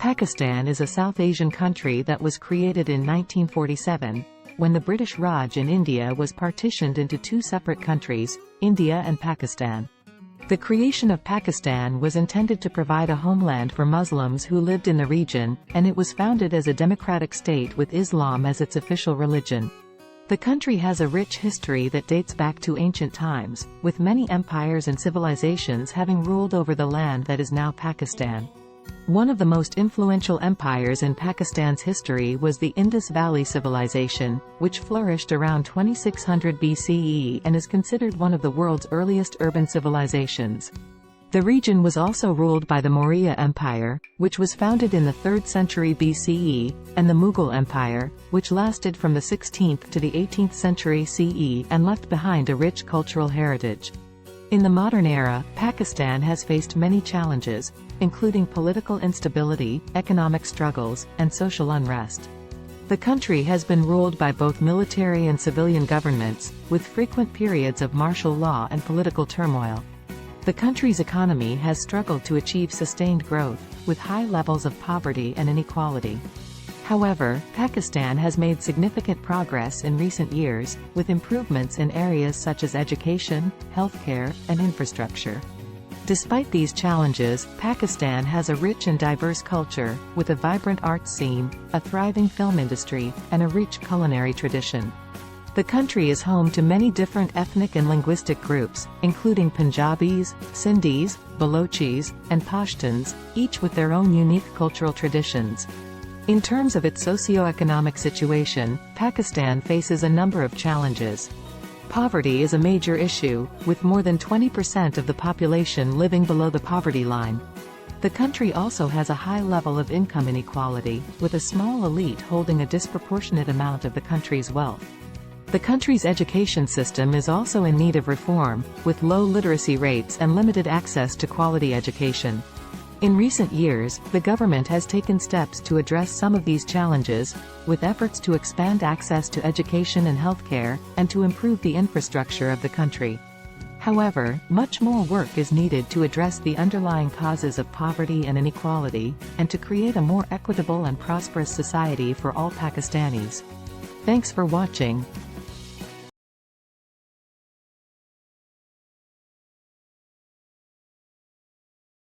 Pakistan is a South Asian country that was created in 1947, when the British Raj in India was partitioned into two separate countries, India and Pakistan. The creation of Pakistan was intended to provide a homeland for Muslims who lived in the region, and it was founded as a democratic state with Islam as its official religion. The country has a rich history that dates back to ancient times, with many empires and civilizations having ruled over the land that is now Pakistan. One of the most influential empires in Pakistan's history was the Indus Valley Civilization, which flourished around 2600 BCE and is considered one of the world's earliest urban civilizations. The region was also ruled by the Maurya Empire, which was founded in the 3rd century BCE, and the Mughal Empire, which lasted from the 16th to the 18th century CE and left behind a rich cultural heritage. In the modern era, Pakistan has faced many challenges, including political instability, economic struggles, and social unrest. The country has been ruled by both military and civilian governments, with frequent periods of martial law and political turmoil. The country's economy has struggled to achieve sustained growth, with high levels of poverty and inequality. However, Pakistan has made significant progress in recent years, with improvements in areas such as education, healthcare, and infrastructure. Despite these challenges, Pakistan has a rich and diverse culture, with a vibrant arts scene, a thriving film industry, and a rich culinary tradition. The country is home to many different ethnic and linguistic groups, including Punjabis, Sindhis, Balochis, and Pashtuns, each with their own unique cultural traditions. In terms of its socioeconomic situation, Pakistan faces a number of challenges. Poverty is a major issue, with more than 20% of the population living below the poverty line. The country also has a high level of income inequality, with a small elite holding a disproportionate amount of the country's wealth. The country's education system is also in need of reform, with low literacy rates and limited access to quality education. In recent years, the government has taken steps to address some of these challenges, with efforts to expand access to education and healthcare, and to improve the infrastructure of the country. However, much more work is needed to address the underlying causes of poverty and inequality, and to create a more equitable and prosperous society for all Pakistanis. Thanks for watching.